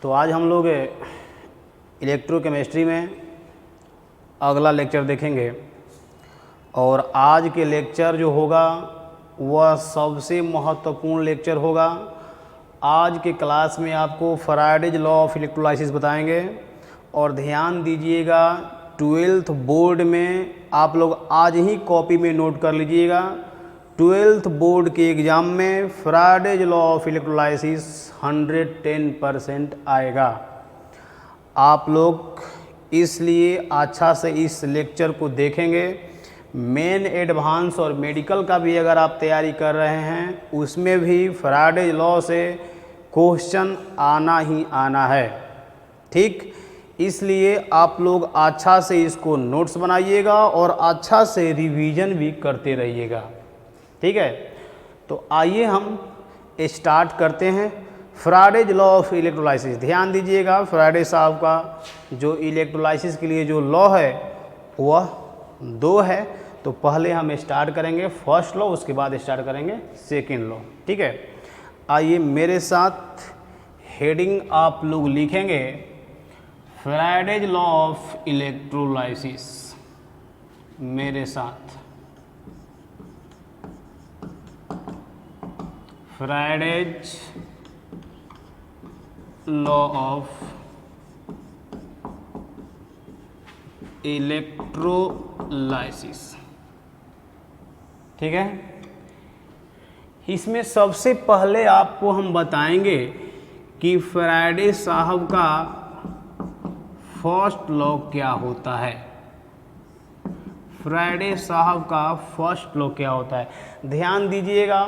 तो आज हम लोग इलेक्ट्रोकेमिस्ट्री में अगला लेक्चर देखेंगे और आज के लेक्चर जो होगा वह सबसे महत्वपूर्ण लेक्चर होगा। आज के क्लास में आपको फैराडेज लॉ ऑफ इलेक्ट्रोलाइसिस बताएंगे और ध्यान दीजिएगा 12th बोर्ड में आप लोग आज ही कॉपी में नोट कर लीजिएगा। 12th बोर्ड के एग्ज़ाम में फैराडेज लॉ ऑफ इलेक्ट्रोलाइसिस 110% आएगा। आप लोग इसलिए अच्छा से इस लेक्चर को देखेंगे। मेन एडवांस और मेडिकल का भी अगर आप तैयारी कर रहे हैं उसमें भी फैराडेज लॉ से क्वेश्चन आना ही आना है, ठीक। इसलिए आप लोग अच्छा से इसको नोट्स बनाइएगा और अच्छा से रिवीजन भी करते रहिएगा, ठीक है। तो आइए हम स्टार्ट करते हैं फैराडेज लॉ ऑफ इलेक्ट्रोलाइसिस। ध्यान दीजिएगा, फैराडे साहब का जो इलेक्ट्रोलाइसिस के लिए जो लॉ है वह 2 है। तो पहले हम स्टार्ट करेंगे फर्स्ट लॉ, उसके बाद स्टार्ट करेंगे सेकेंड लॉ, ठीक है। आइए मेरे साथ हेडिंग आप लोग लिखेंगे फैराडेज लॉ ऑफ इलेक्ट्रोलाइसिस। मेरे साथ फैराडेज लॉ ऑफ इलेक्ट्रोलाइसिस, ठीक है। इसमें सबसे पहले आपको हम बताएंगे कि फैराडे साहब का फर्स्ट लॉ क्या होता है। फैराडे साहब का फर्स्ट लॉ क्या होता है, ध्यान दीजिएगा।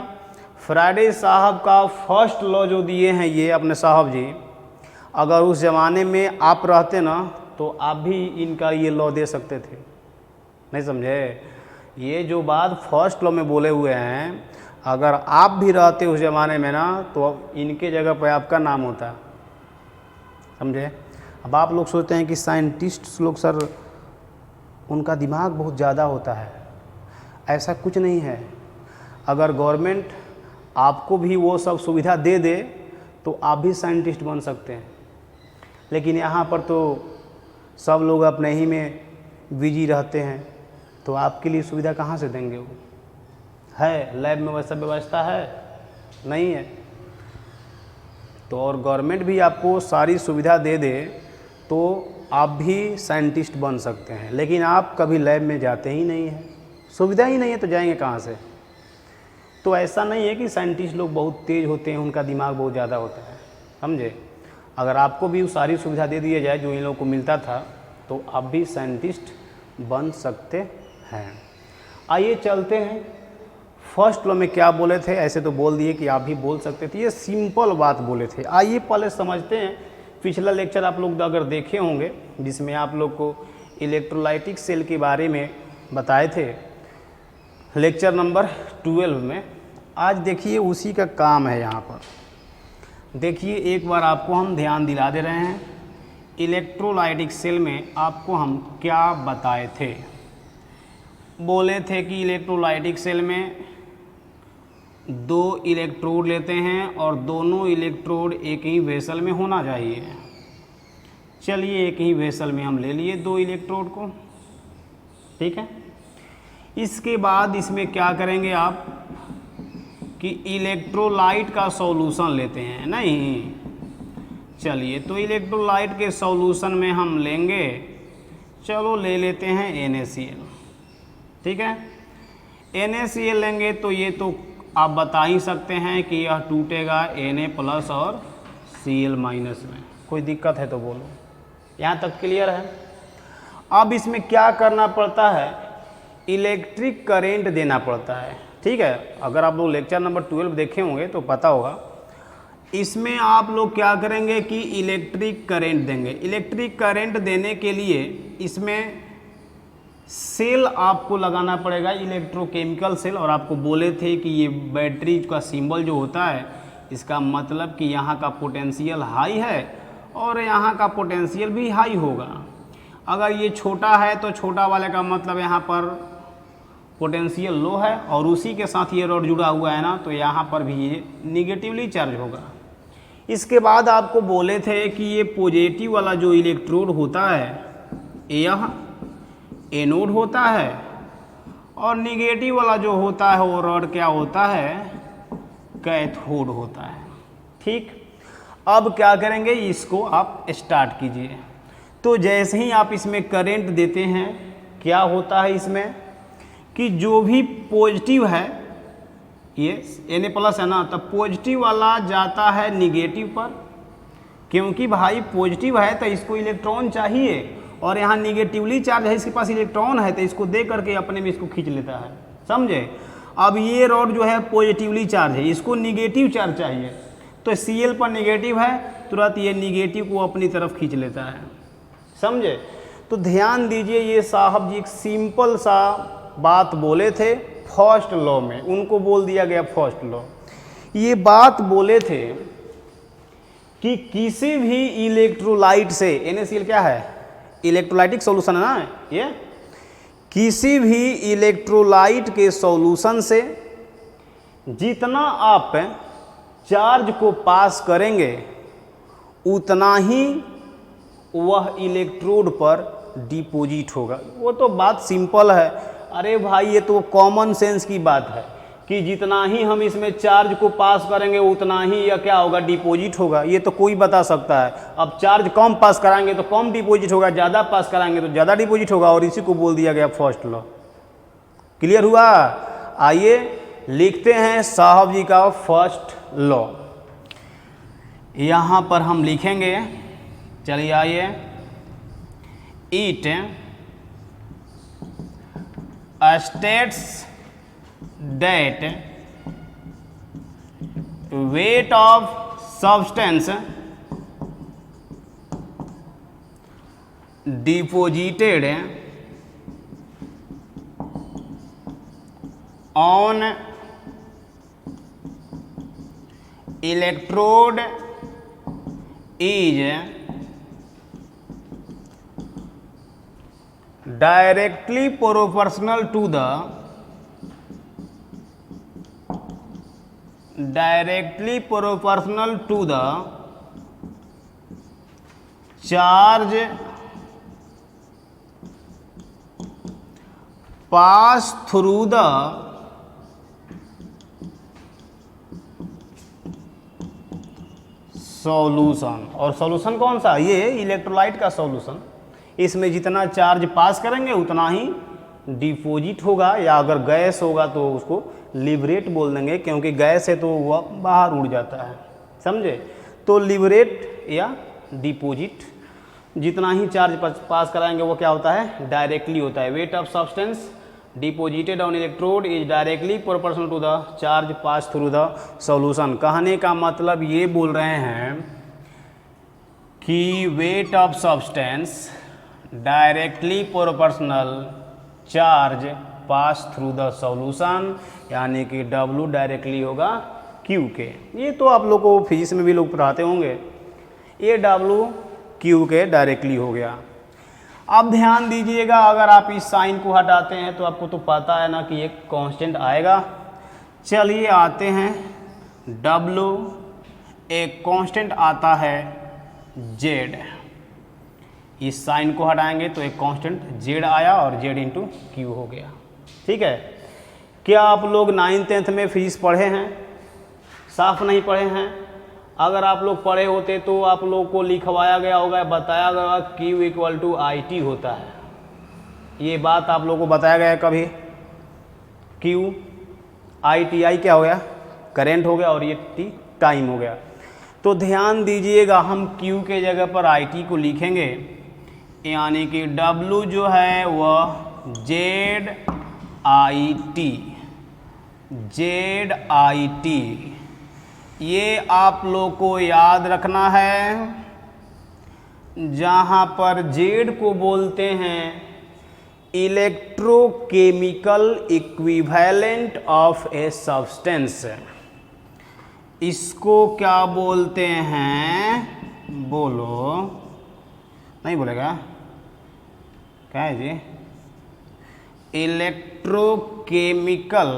फैराडे साहब का फर्स्ट लॉ जो दिए हैं ये अपने साहब जी, अगर उस ज़माने में आप रहते ना तो आप भी इनका ये लॉ दे सकते थे, नहीं समझे। ये जो बात फर्स्ट लॉ में बोले हुए हैं, अगर आप भी रहते उस ज़माने में ना तो इनके जगह पर आपका नाम होता, समझे। अब आप लोग सोचते हैं कि साइंटिस्ट लोग सर उनका दिमाग बहुत ज़्यादा होता है, ऐसा कुछ नहीं है। अगर गवर्नमेंट आपको भी वो सब सुविधा दे दे तो आप भी साइंटिस्ट बन सकते हैं, लेकिन यहाँ पर तो सब लोग अपने ही में बिजी रहते हैं, तो आपके लिए सुविधा कहाँ से देंगे। वो है लैब में वैसा व्यवस्था है नहीं है। तो और गवर्नमेंट भी आपको सारी सुविधा दे दे तो आप भी साइंटिस्ट बन सकते हैं, लेकिन आप कभी लैब में जाते ही नहीं हैं, सुविधा ही नहीं है तो जाएंगे कहाँ से। तो ऐसा नहीं है कि साइंटिस्ट लोग बहुत तेज़ होते हैं, उनका दिमाग बहुत ज़्यादा होता है, समझे। अगर आपको भी सारी सुविधा दे दिया जाए जो इन लोगों को मिलता था तो आप भी साइंटिस्ट बन सकते हैं। आइए चलते हैं फर्स्ट लॉ में क्या बोले थे। ऐसे तो बोल दिए कि आप भी बोल सकते थे, ये सिंपल बात बोले थे। आइए पहले समझते हैं। पिछला लेक्चर आप लोग अगर देखे होंगे जिसमें आप लोग को इलेक्ट्रोलाइटिक सेल के बारे में बताए थे, लेक्चर नंबर 12 में। आज देखिए उसी का काम है। यहाँ पर देखिए एक बार आपको हम ध्यान दिला दे रहे हैं। इलेक्ट्रोलाइटिक सेल में आपको हम क्या बताए थे। बोले थे कि इलेक्ट्रोलाइटिक सेल में 2 इलेक्ट्रोड लेते हैं और दोनों इलेक्ट्रोड एक ही वेसल में होना चाहिए। चलिए एक ही वेसल में हम ले लिए 2 इलेक्ट्रोड को, ठीक है। इसके बाद इसमें क्या करेंगे आप कि इलेक्ट्रोलाइट का सॉल्यूशन लेते हैं, नहीं। चलिए तो इलेक्ट्रोलाइट के सॉल्यूशन में हम लेंगे, चलो ले लेते हैं NaCl, ठीक है। NaCl लेंगे तो ये तो आप बता ही सकते हैं कि यह टूटेगा Na+ और Cl- में। कोई दिक्कत है तो बोलो, यहाँ तक क्लियर है। अब इसमें क्या करना पड़ता है, इलेक्ट्रिक करेंट देना पड़ता है, ठीक है। अगर आप लोग लेक्चर नंबर 12 देखे होंगे तो पता होगा। इसमें आप लोग क्या करेंगे कि इलेक्ट्रिक करंट देंगे। इलेक्ट्रिक करंट देने के लिए इसमें सेल आपको लगाना पड़ेगा, इलेक्ट्रोकेमिकल सेल। और आपको बोले थे कि ये बैटरी का सिंबल जो होता है इसका मतलब कि यहाँ का पोटेंशियल हाई है और यहाँ का पोटेंशियल भी हाई होगा। अगर ये छोटा है तो छोटा वाले का मतलब यहाँ पर पोटेंशियल लो है, और उसी के साथ ये रॉड जुड़ा हुआ है ना, तो यहाँ पर भी ये निगेटिवली चार्ज होगा। इसके बाद आपको बोले थे कि ये पॉजिटिव वाला जो इलेक्ट्रोड होता है यह एनोड होता है और निगेटिव वाला जो होता है वो रॉड क्या होता है, कैथोड होता है। ठीक, अब क्या करेंगे, इसको आप स्टार्ट कीजिए। तो जैसे ही आप इसमें करंट देते हैं क्या होता है इसमें कि जो भी पॉजिटिव है, ये Na+ है ना, तब पॉजिटिव वाला जाता है निगेटिव पर, क्योंकि भाई पॉजिटिव है तो इसको इलेक्ट्रॉन चाहिए और यहाँ निगेटिवली चार्ज है, इसके पास इलेक्ट्रॉन है तो इसको दे करके अपने में इसको खींच लेता है, समझे। अब ये रॉड जो है पॉजिटिवली चार्ज है, इसको निगेटिव चार्ज चाहिए, तो Cl पर निगेटिव है, तुरंत ये निगेटिव को अपनी तरफ खींच लेता है, समझे। तो ध्यान दीजिए, ये साहब जी एक सिंपल सा बात बोले थे फर्स्ट लॉ में, उनको बोल दिया गया फर्स्ट लॉ। ये बात बोले थे कि किसी भी इलेक्ट्रोलाइट से, NaCl क्या है, इलेक्ट्रोलाइटिक सॉल्यूशन है ना ये, किसी भी इलेक्ट्रोलाइट के सॉल्यूशन से जितना आप चार्ज को पास करेंगे उतना ही वह इलेक्ट्रोड पर डिपॉजिट होगा। वो तो बात सिंपल है, अरे भाई ये तो कॉमन सेंस की बात है कि जितना ही हम इसमें चार्ज को पास करेंगे उतना ही यह क्या होगा, डिपॉजिट होगा। ये तो कोई बता सकता है। अब चार्ज कम पास कराएंगे तो कम डिपॉजिट होगा, ज़्यादा पास कराएंगे तो ज़्यादा डिपॉजिट होगा, और इसी को बोल दिया गया फर्स्ट लॉ। क्लियर हुआ? आइए लिखते हैं साहब जी का फर्स्ट लॉ। यहाँ पर हम लिखेंगे, चलिए आइए, it states that weight of substance deposited on electrode is directly proportional to the charge pass through the solution. और सॉल्यूशन कौन सा, ये इलेक्ट्रोलाइट का सॉल्यूशन। इसमें जितना चार्ज पास करेंगे उतना ही डिपॉजिट होगा, या अगर गैस होगा तो उसको लिबरेट बोल देंगे, क्योंकि गैस है तो वह बाहर उड़ जाता है, समझे। तो लिबरेट या डिपॉजिट, जितना ही चार्ज पास कराएंगे वो क्या होता है, डायरेक्टली होता है। Weight of substance deposited on electrode is directly proportional to the charge pass through the solution. कहने का मतलब ये बोल रहे हैं कि weight of substance directly proportional charge pass through the solution, यानी कि W डायरेक्टली होगा Q के। ये तो आप लोग को फिजिक्स में भी लोग पढ़ाते होंगे, ये W Q के डायरेक्टली हो गया। अब ध्यान दीजिएगा, अगर आप इस साइन को हटाते हैं तो आपको तो पता है ना कि एक कांस्टेंट आएगा। चलिए आते हैं, W एक कांस्टेंट आता है Z, इस साइन को हटाएंगे तो एक कांस्टेंट Z आया और Z इंटू Q हो गया। ठीक है, क्या आप लोग 9th 10th में फिजिक्स पढ़े हैं? साफ नहीं पढ़े हैं? अगर आप लोग पढ़े होते तो आप लोग को लिखवाया गया होगा, बताया गया Q इक्वल टू IT होता है। ये बात आप लोग को बताया गया है कभी? Q I क्या हो गया, करेंट हो गया, और ये T टाइम हो गया। तो ध्यान दीजिएगा, हम Q के जगह पर IT को लिखेंगे, यानी कि W जो है वह ZIT, ये आप लोग को याद रखना है। जहाँ पर Z को बोलते हैं electrochemical equivalent of a substance, इसको क्या बोलते हैं, बोलो, नहीं बोलेगा क्या है जी, electrochemical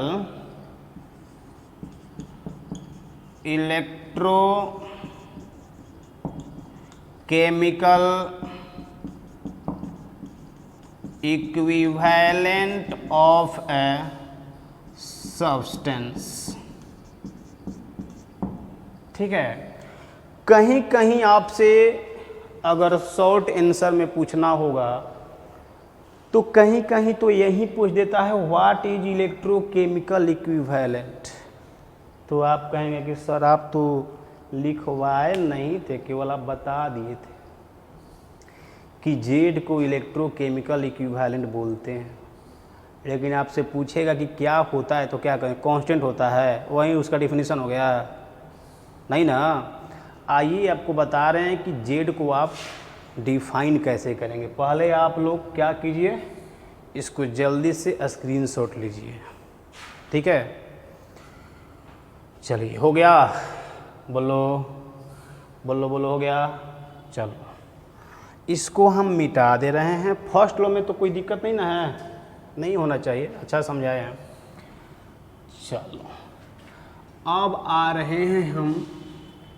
chemical equivalent of a substance. ठीक है, कहीं कहीं आपसे अगर शॉर्ट आंसर में पूछना होगा तो कहीं कहीं तो यही पूछ देता है व्हाट इज इलेक्ट्रोकेमिकल इक्विवेलेंट। तो आप कहेंगे कि सर आप तो लिखवाए नहीं थे, केवल आप बता दिए थे कि जेड को इलेक्ट्रोकेमिकल इक्विवेलेंट बोलते हैं, लेकिन आपसे पूछेगा कि क्या होता है तो क्या कहें, कांस्टेंट होता है, वही उसका डिफिनीशन हो गया, नहीं ना। आइए आपको बता रहे हैं कि जेड को आप डिफाइन कैसे करेंगे। पहले आप लोग क्या कीजिए, इसको जल्दी से स्क्रीनशॉट लीजिए। ठीक है, चलिए हो गया, बोलो बोलो बोलो, हो गया। चलो इसको हम मिटा दे रहे हैं। फर्स्ट लॉ में तो कोई दिक्कत नहीं ना है, नहीं होना चाहिए, अच्छा समझाए हैं। चलो अब आ रहे हैं हम,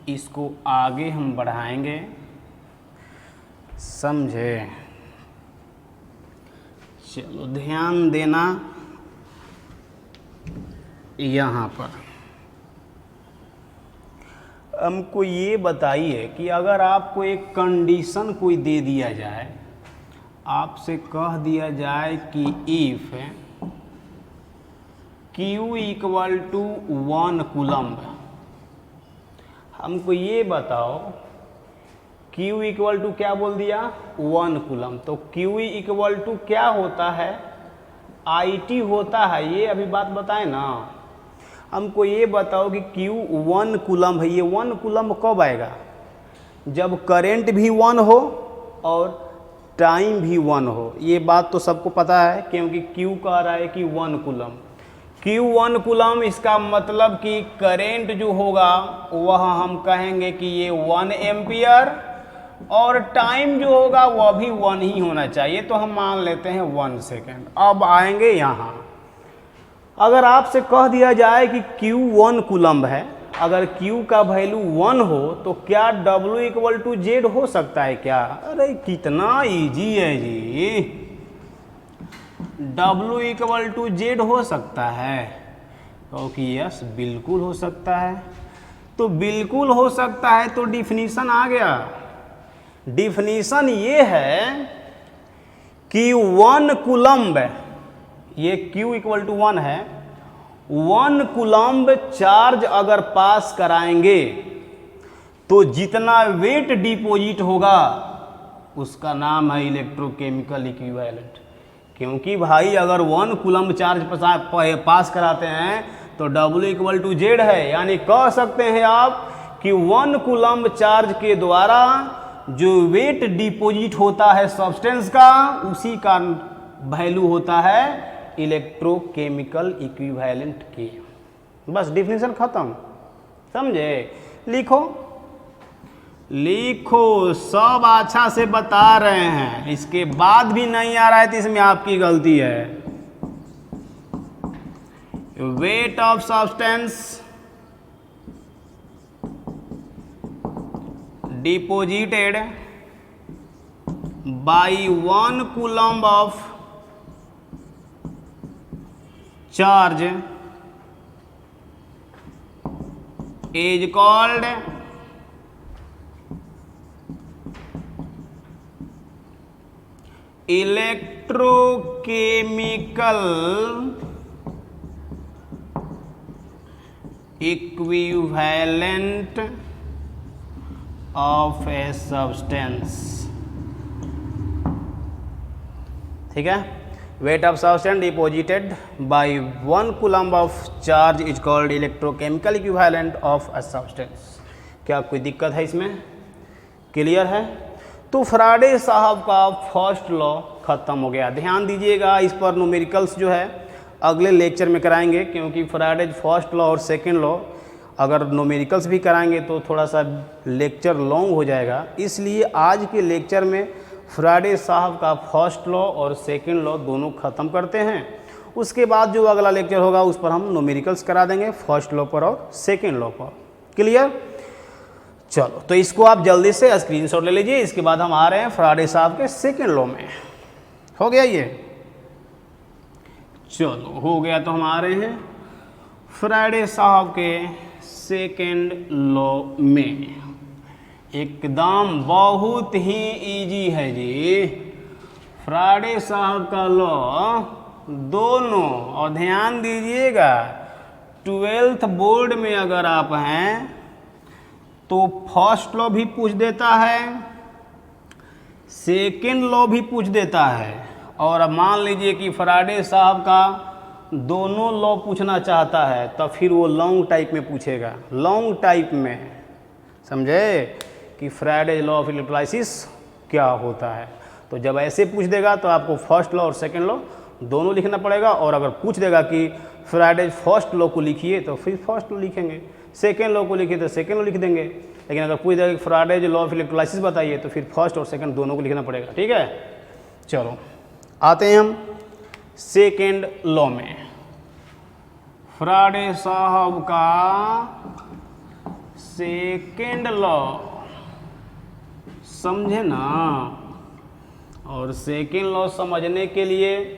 इसको आगे हम बढ़ाएंगे, समझे। चलो ध्यान देना यहाँ पर हमको ये बताइए कि अगर आपको एक कंडीशन कोई दे दिया जाए, आपसे कह दिया जाए कि if Q equal to 1 coulomb, हमको ये बताओ Q इक्वल टू क्या बोल दिया, 1 कूलम्ब। तो Q इक्वल टू क्या होता है, IT होता है, ये अभी बात बताए ना। हमको ये बताओ कि Q 1 कूलम्ब है, ये 1 कूलम्ब कब आएगा, जब करंट भी 1 हो और टाइम भी 1 हो। ये बात तो सबको पता है, क्योंकि Q कह रहा है कि 1 कूलम्ब। Q 1 कूलम्ब, इसका मतलब कि करंट जो होगा वह हम कहेंगे कि ये 1 एम्पियर, और टाइम जो होगा वह भी 1 ही होना चाहिए, तो हम मान लेते हैं 1 सेकेंड। अब आएंगे यहाँ, अगर आपसे कह दिया जाए कि Q 1 कूलम्ब है, अगर Q का वैल्यू 1 हो तो क्या W इक्वल टू जेड हो सकता है क्या? अरे कितना इजी है जी, W इक्वल टू जेड हो सकता है, क्योंकि यस बिल्कुल हो सकता है। तो बिल्कुल हो सकता है तो डिफिनीशन आ गया। डिफिनीशन ये है कि 1 कूलम्ब, ये Q इक्वल टू 1 है, 1 कूलम्ब चार्ज अगर पास कराएंगे तो जितना वेट डिपॉजिट होगा उसका नाम है इलेक्ट्रोकेमिकल इक्विवेलेंट। क्योंकि भाई अगर 1 कूलम्ब चार्ज पास कराते हैं तो W इक्वल टू जेड है, यानी कह सकते हैं आप कि 1 कूलम्ब चार्ज के द्वारा जो वेट डिपॉजिट होता है सब्सटेंस का, उसी का वैल्यू होता है इलेक्ट्रोकेमिकल इक्विवेलेंट की। बस डिफिनीशन खत्म, समझे। लिखो लिखो, सब अच्छा से बता रहे हैं, इसके बाद भी नहीं आ रहा है तो इसमें आपकी गलती है। Weight of substance deposited bye 1 coulomb of charge is called electrochemical equivalent of a substance। ठीक है, weight of substance deposited by 1 coulomb of charge is called electrochemical equivalent of a substance। क्या कोई दिक्कत है इसमें, क्लियर है? तो Faraday साहब का फर्स्ट लॉ खत्म हो गया। ध्यान दीजिएगा, इस पर न्यूमेरिकल्स जो है अगले लेक्चर में कराएंगे, क्योंकि फैराडे फर्स्ट लॉ और सेकेंड लॉ अगर न्यूमेरिकल्स भी कराएंगे तो थोड़ा सा लेक्चर लॉन्ग हो जाएगा, इसलिए आज के लेक्चर में फैराडे साहब का फर्स्ट लॉ और सेकंड लॉ दोनों ख़त्म करते हैं। उसके बाद जो अगला लेक्चर होगा उस पर हम न्यूमेरिकल्स करा देंगे, फर्स्ट लॉ पर और सेकंड लॉ पर। क्लियर? चलो, तो इसको आप जल्दी से स्क्रीनशॉट ले लीजिए। इसके बाद हम आ रहे हैं फराडे साहब के सेकेंड लॉ में। हो गया ये, चलो हो गया। तो हम आ रहे हैं फराडे साहब के सेकेंड लॉ में। एकदम बहुत ही इजी है जी फराडे साहब का लॉ दोनों। और ध्यान दीजिएगा, 12th बोर्ड में अगर आप हैं तो फर्स्ट लॉ भी पूछ देता है, सेकेंड लॉ भी पूछ देता है। और अब मान लीजिए कि फराडे साहब का दोनों लॉ पूछना चाहता है, तो फिर वो लॉन्ग टाइप में पूछेगा। लॉन्ग टाइप में, समझे कि फराडे लॉ ऑफ इलेक्ट्रोलाइसिस क्या होता है। तो जब ऐसे पूछ देगा तो आपको फर्स्ट लॉ और सेकेंड लॉ दोनों लिखना पड़ेगा। और अगर पूछ देगा कि फराडे फर्स्ट लॉ को लिखिए तो फिर फर्स्ट लॉ लिखेंगे, सेकेंड लॉ को लिखिए तो सेकेंड लॉ लिख देंगे। लेकिन अगर पूछ देगा कि फराडे लॉ ऑफ इलेक्ट्रोलाइसिस बताइए तो फिर फर्स्ट और सेकेंड दोनों को लिखना पड़ेगा। ठीक है, चलो आते हैं हम सेकेंड लॉ में। फराडे साहब का सेकेंड लॉ, समझे ना। और सेकेंड लॉ समझने के लिए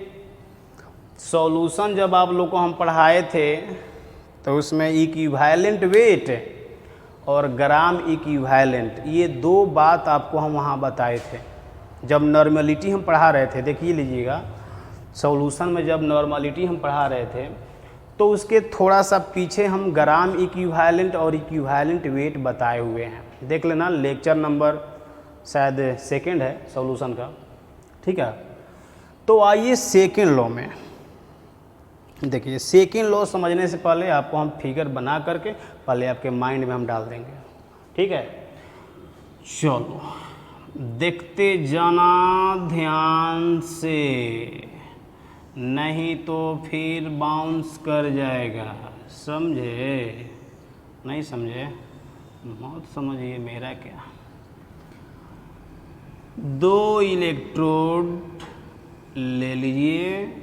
सॉल्यूशन जब आप लोग को हम पढ़ाए थे तो उसमें इक्विवेलेंट वेट और ग्राम इक्विवेलेंट, ये दो बात आपको हम वहाँ बताए थे जब नॉर्मलिटी हम पढ़ा रहे थे। देखिए लीजिएगा, सॉल्यूशन में जब नॉर्मलिटी हम पढ़ा रहे थे तो उसके थोड़ा सा पीछे हम ग्राम इक्विवेलेंट और इक्विवेलेंट वेट बताए हुए हैं। देख लेना, लेक्चर नंबर शायद सेकेंड है सॉल्यूशन का। ठीक है, तो आइए सेकेंड लॉ में। देखिए, सेकेंड लॉ समझने से पहले आपको हम फिगर बना करके पहले आपके माइंड में हम डाल देंगे। ठीक है, चलो देखते जाना ध्यान से, नहीं तो फिर बाउंस कर जाएगा। समझे? नहीं समझे मत समझिए, मेरा क्या। दो इलेक्ट्रोड ले लीजिए,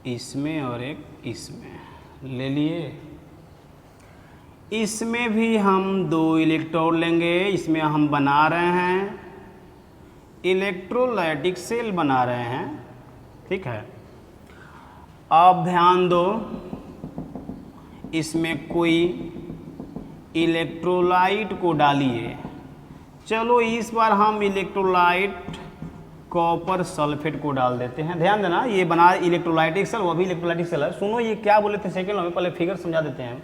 इसमें और एक इसमें ले लिए। इसमें भी हम दो इलेक्ट्रोड लेंगे। इसमें हम बना रहे हैं इलेक्ट्रोलाइटिक सेल बना रहे हैं। ठीक है, अब ध्यान दो, इसमें कोई इलेक्ट्रोलाइट को डालिए। चलो इस बार हम इलेक्ट्रोलाइट कॉपर सल्फेट को डाल देते हैं। ध्यान देना, ये बना इलेक्ट्रोलाइटिक सेल, वो भी इलेक्ट्रोलाइटिक सेल है। सुनो ये क्या बोले थे सेकेंड में, पहले फिगर समझा देते हैं।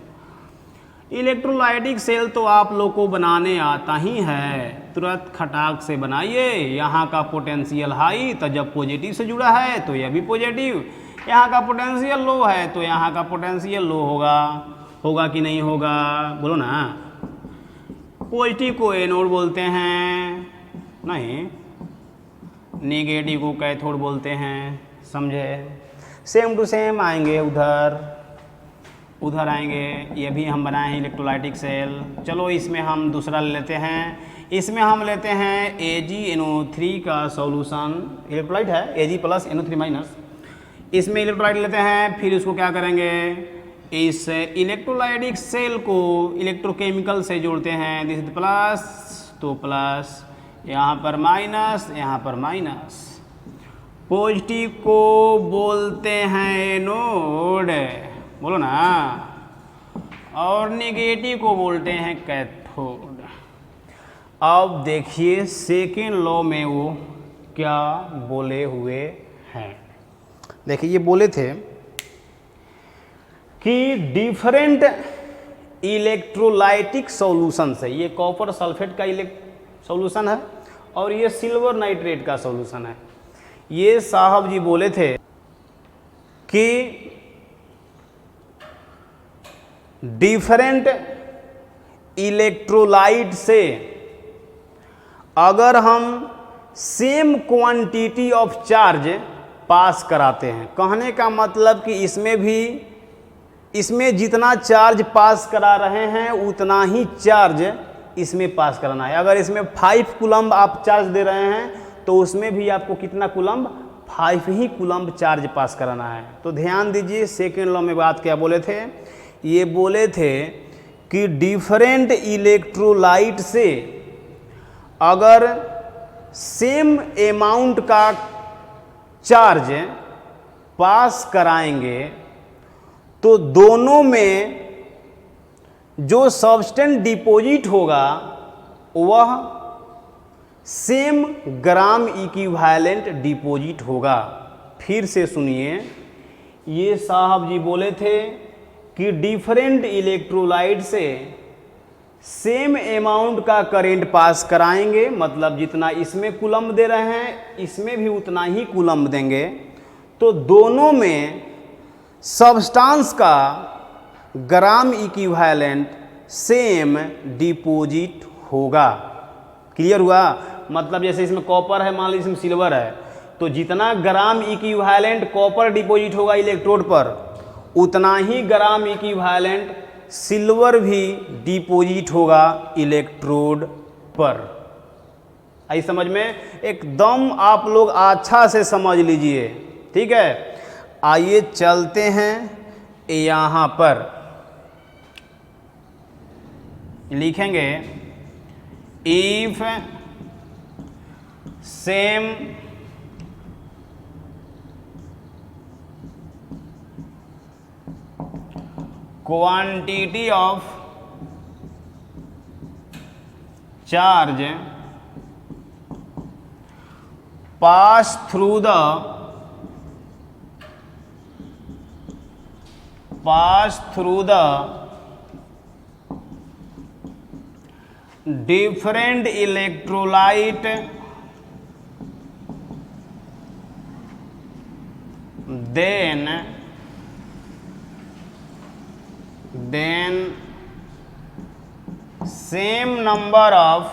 इलेक्ट्रोलाइटिक सेल तो आप लोग को बनाने आता ही है, तुरंत खटाक से बनाइए। यहाँ का पोटेंशियल हाई तो जब पॉजिटिव से जुड़ा है तो यह भी पॉजिटिव, यहाँ का पोटेंशियल लो है तो यहाँ का पोटेंशियल लो होगा। होगा कि नहीं होगा, बोलो ना। पॉजिटिव को एनोड बोलते हैं, नहीं नेगेटिव को कैथोड बोलते हैं। समझे? सेम टू सेम आएंगे, उधर आएंगे। ये भी हम बनाए हैं इलेक्ट्रोलाइटिक सेल। चलो इसमें हम दूसरा लेते हैं। इसमें हम लेते हैं AgNO3 का सॉल्यूशन। इलेक्ट्रोलाइट है Ag+NO3-। इसमें इलेक्ट्रोलाइट लेते हैं, फिर उसको क्या करेंगे, इस इलेक्ट्रोलाइटिक सेल को इलेक्ट्रोकेमिकल से जोड़ते हैं। दिस इज प्लस तो प्लस, यहाँ पर माइनस, यहाँ पर माइनस। पॉजिटिव को बोलते हैं एनोड, बोलो ना, और नेगेटिव को बोलते हैं कैथोड। अब देखिए सेकेंड लॉ में वो क्या बोले हुए हैं। देखिए ये बोले थे कि डिफरेंट इलेक्ट्रोलाइटिक सॉल्यूशन से, ये कॉपर सल्फेट का सॉल्यूशन है और ये सिल्वर नाइट्रेट का सॉल्यूशन है। ये साहब जी बोले थे कि डिफरेंट इलेक्ट्रोलाइट से अगर हम सेम क्वांटिटी ऑफ चार्ज पास कराते हैं, कहने का मतलब कि इसमें जितना चार्ज पास करा रहे हैं उतना ही चार्ज इसमें पास कराना है। अगर इसमें 5 कूलम्ब आप चार्ज दे रहे हैं तो उसमें भी आपको कितना कूलम्ब, 5 ही कूलम्ब चार्ज पास कराना है। तो ध्यान दीजिए सेकेंड लॉ में बात क्या बोले थे। ये बोले थे कि डिफरेंट इलेक्ट्रोलाइट से अगर सेम अमाउंट का चार्ज पास कराएंगे तो दोनों में जो सब्सटेंस डिपॉजिट होगा वह सेम ग्राम इक्विवेलेंट डिपॉजिट होगा। फिर से सुनिए, ये साहब जी बोले थे कि डिफरेंट इलेक्ट्रोलाइट से सेम अमाउंट का करंट पास कराएंगे, मतलब जितना इसमें कूलम्ब दे रहे हैं इसमें भी उतना ही कूलम्ब देंगे, तो दोनों में सब्सटेंस का ग्राम इक्विवेलेंट सेम डिपॉजिट होगा। क्लियर हुआ? मतलब जैसे इसमें कॉपर है, मान लीजिए इसमें सिल्वर है, तो जितना ग्राम इक्विवेलेंट कॉपर डिपॉजिट होगा इलेक्ट्रोड पर, उतना ही ग्राम इक्विवेलेंट सिल्वर भी डिपॉजिट होगा इलेक्ट्रोड पर। आई समझ में? एकदम आप लोग अच्छा से समझ लीजिए, ठीक है। आइए चलते हैं यहाँ पर, लिखेंगे if same quantity of charge pass through the different electrolyte, then same number of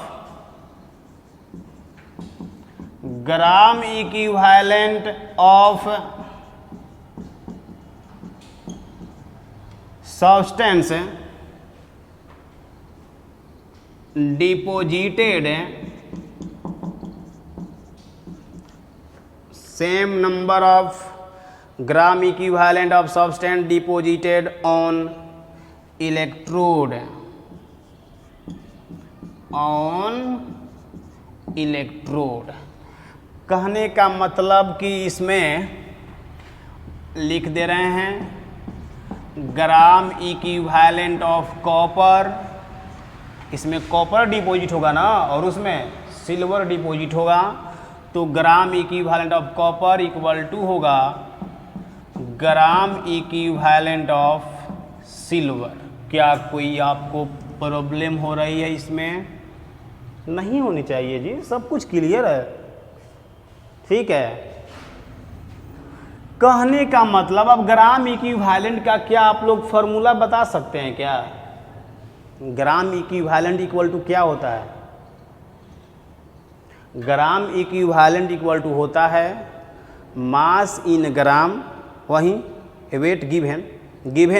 gram equivalent of substance deposited, same number of gram equivalent of substance deposited on electrode, कहने का मतलब कि इसमें लिख दे रहे हैं ग्राम इक्विवेलेंट ऑफ कॉपर, इसमें कॉपर डिपॉजिट होगा ना और उसमें सिल्वर डिपॉजिट होगा, तो gram equivalent of copper equal to होगा ग्राम इक्विवेलेंट ऑफ सिल्वर। क्या कोई आपको प्रॉब्लम हो रही है इसमें? नहीं होनी चाहिए जी, सब कुछ क्लियर है, ठीक है। कहने का मतलब अब ग्राम इक्विवेलेंट का क्या आप लोग फॉर्मूला बता सकते हैं क्या? ग्राम इक्विवेलेंट इक्वल टू क्या होता है? ग्राम इक्विवेलेंट इक्वल टू होता है मास इन ग्राम, वहीं wait given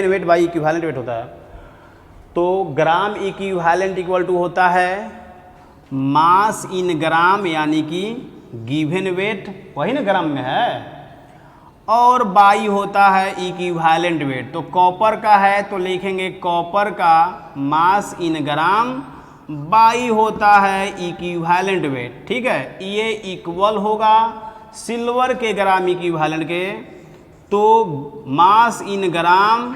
weight by equivalent wait होता है। तो ग्राम इक्विवेलेंट इक्वल टू होता है मास इन ग्राम, यानी कि गिवन वेट वही ना ग्राम में है, और बाई होता है इक्विवेलेंट वेट। तो कॉपर का है तो लिखेंगे कॉपर का मास इन ग्राम, बाई होता है इक्विवेलेंट वेट, ठीक है। ये इक्वल होगा सिल्वर के ग्राम इक्विवेलेंट के, तो मास इन ग्राम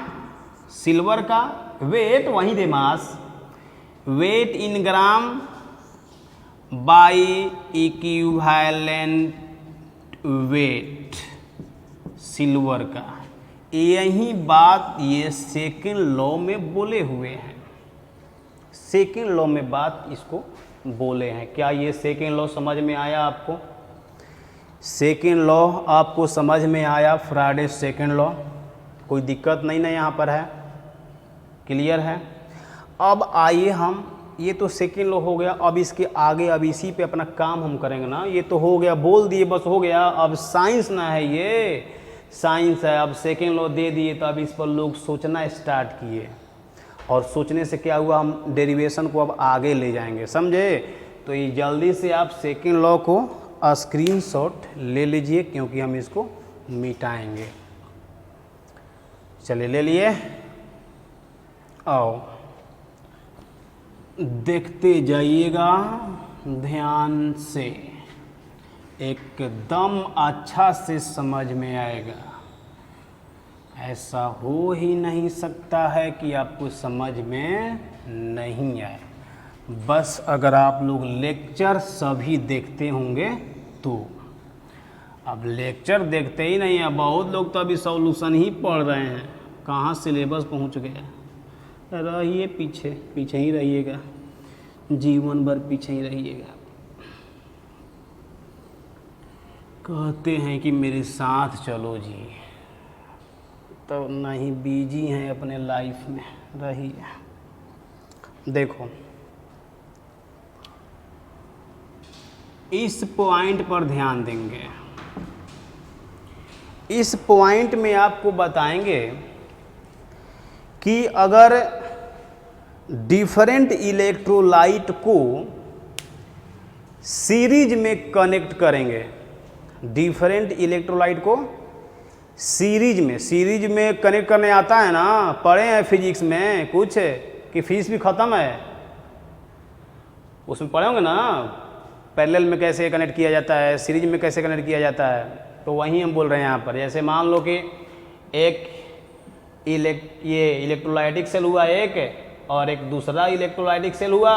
सिल्वर का, वेट वहीं दे mass, weight in gram by equivalent weight silver का। यही बात ये सेकेंड लॉ में बोले हुए हैं, सेकेंड लॉ में बात इसको बोले हैं। क्या ये सेकेंड लॉ समझ में आया आपको? सेकेंड लॉ आपको समझ में आया? फ्राडे सेकेंड लॉ, कोई दिक्कत नहीं ना यहाँ पर है? क्लियर है? अब आइए हम, ये तो सेकेंड लॉ हो गया, अब इसके आगे अब इसी पे अपना काम हम करेंगे ना। ये तो हो गया, बोल दिए बस हो गया। अब साइंस ना है, ये साइंस है। अब सेकेंड लॉ दे दिए तो अब इस पर लोग सोचना स्टार्ट किए, और सोचने से क्या हुआ, हम डेरिवेशन को अब आगे ले जाएंगे, समझे? तो ये जल्दी से आप सेकेंड लॉ को स्क्रीनशॉट ले लीजिए, क्योंकि हम इसको मिटाएंगे। चलिए ले लिए, आओ देखते जाइएगा ध्यान से, एकदम अच्छा से समझ में आएगा। ऐसा हो ही नहीं सकता है कि आपको समझ में नहीं आए। बस अगर आप लोग लेक्चर सभी देखते होंगे तो। अब लेक्चर देखते ही नहीं है, बहुत लोग तो अभी सॉल्यूशन ही पढ़ रहे हैं, कहाँ सिलेबस पहुँच गया। रहिए पीछे, पीछे ही रहिएगा, जीवन भर पीछे ही रहिएगा। कहते हैं कि मेरे साथ चलो जी, तो नहीं, बिजी हैं अपने लाइफ में। रहिए। देखो, इस पॉइंट पर ध्यान देंगे। इस पॉइंट में आपको बताएंगे कि अगर डिफरेंट इलेक्ट्रोलाइट को सीरीज में कनेक्ट करेंगे, डिफरेंट इलेक्ट्रोलाइट को सीरीज में कनेक्ट करने आता है ना, पढ़े हैं फिजिक्स में कुछ, कि फिजिक्स भी ख़त्म है, उसमें पढ़े होंगे ना, पैरेलल में कैसे कनेक्ट किया जाता है, सीरीज में कैसे कनेक्ट किया जाता है। तो वही हम बोल रहे हैं यहाँ पर। जैसे मान लो कि एक ये इलेक्ट्रोलाइटिक सेल हुआ एक, और एक दूसरा इलेक्ट्रोलाइटिक सेल हुआ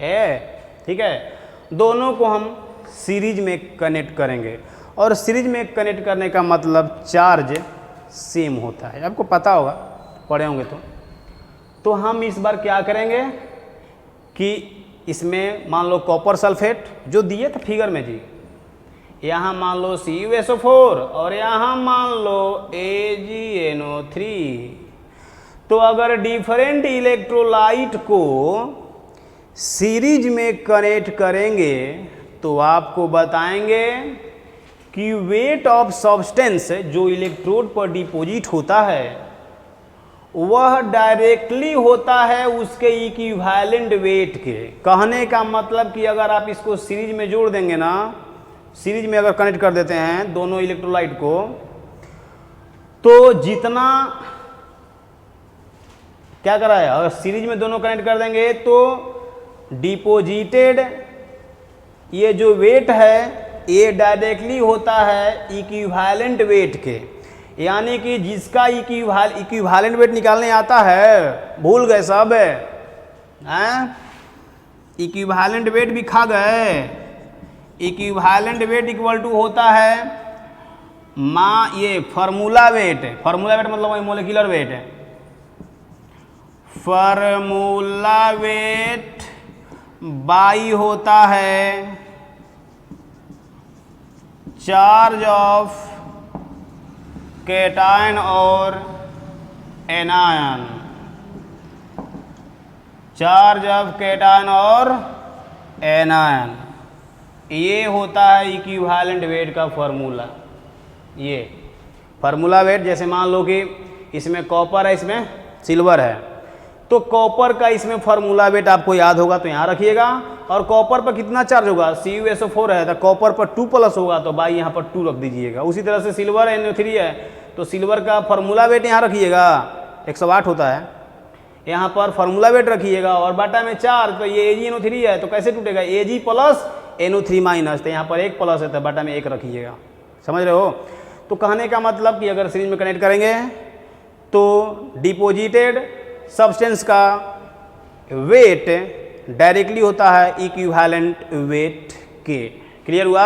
है, ठीक है। दोनों को हम सीरीज में कनेक्ट करेंगे, और सीरीज में कनेक्ट करने का मतलब चार्ज सेम होता है, आपको पता होगा, पढ़े होंगे तो हम इस बार क्या करेंगे कि इसमें मान लो कॉपर सल्फेट जो दिए थे फिगर में जी, यहाँ मान लो CuSO4 और यहाँ मान लो AgNO3। तो अगर डिफरेंट इलेक्ट्रोलाइट को सीरीज में कनेक्ट करेंगे तो आपको बताएंगे कि वेट ऑफ सब्सटेंस जो इलेक्ट्रोड पर डिपोजिट होता है वह डायरेक्टली होता है उसके इक्विवेलेंट वेट के। कहने का मतलब कि अगर आप इसको सीरीज में जोड़ देंगे ना, सीरीज में अगर कनेक्ट कर देते हैं दोनों इलेक्ट्रोलाइट को, तो जितना क्या करा है, अगर सीरीज में दोनों कनेक्ट कर देंगे तो डिपोजिटेड ये जो वेट है ये डायरेक्टली होता है इक्विवेलेंट वेट के, यानी कि जिसका इक्विवेलेंट वेट निकालने आता है, भूल गए सब हैं, इक्विवेलेंट वेट भी खा गए। इक्विवेलेंट वेट इक्वल टू होता है ये फार्मूला वेट मतलब वही मोलिकुलर वेट है। फार्मूला वेट बाई होता है चार्ज ऑफ कैटायन और एनायन, चार्ज ऑफ कैटायन और एनायन, ये होता है इक्विवेलेंट वेट का फार्मूला। ये फार्मूला वेट, जैसे मान लो कि इसमें कॉपर है, इसमें सिल्वर है, तो कॉपर का इसमें फार्मूला वेट आपको याद होगा तो यहाँ रखिएगा। और कॉपर पर कितना चार्ज होगा, CuSO4 है तो कॉपर पर 2+ होगा, तो बाई यहाँ पर 2 रख दीजिएगा। उसी तरह से सिल्वर NO3 है तो सिल्वर का फार्मूला वेट यहाँ रखिएगा, 108 होता है, यहाँ पर फार्मूला वेट रखिएगा। और बाटा में 4, तो ये AgNO3 है तो कैसे टूटेगा, Ag प्लस NO3 माइनस, तो यहाँ पर 1 प्लस है तो बाटा में 1 रखिएगा। समझ रहे हो। तो कहने का मतलब कि अगर सीरीज में कनेक्ट करेंगे तो डिपोजिटेड सब्सटेंस का वेट डायरेक्टली होता है इक्विवेलेंट वेट के। क्लियर हुआ।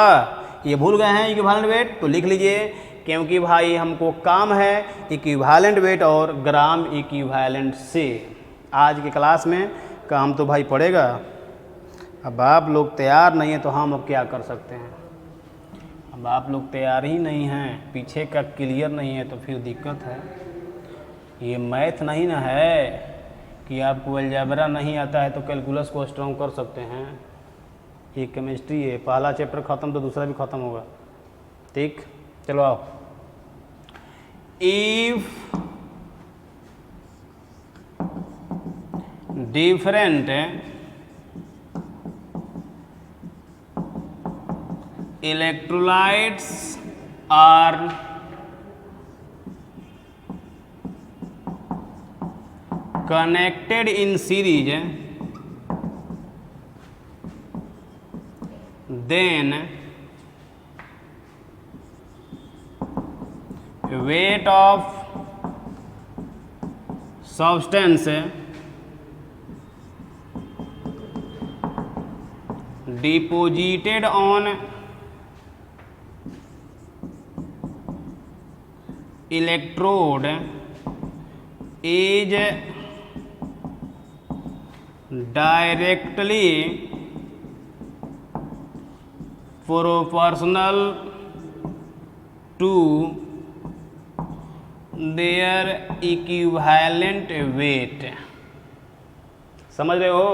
ये भूल गए हैं इक्विवेलेंट वेट, तो लिख लीजिए, क्योंकि भाई हमको काम है इक्विवेलेंट वेट और ग्राम इक्विवेलेंट से। आज की क्लास में काम तो भाई पड़ेगा। अब आप लोग तैयार नहीं हैं तो हम अब क्या कर सकते हैं। अब आप लोग तैयार ही नहीं हैं, पीछे का क्लियर नहीं है तो फिर दिक्कत है। ये मैथ नहीं ना है कि आपको अलजेब्रा नहीं आता है तो कैलकुलस को स्ट्रॉन्ग कर सकते हैं। ये केमिस्ट्री है, पहला चैप्टर ख़त्म तो दूसरा भी ख़त्म होगा। ठीक, चलो आओ। If different electrolytes are connected in series then weight of substance deposited on electrode is directly proportional to their equivalent weight। समझ रहे हो?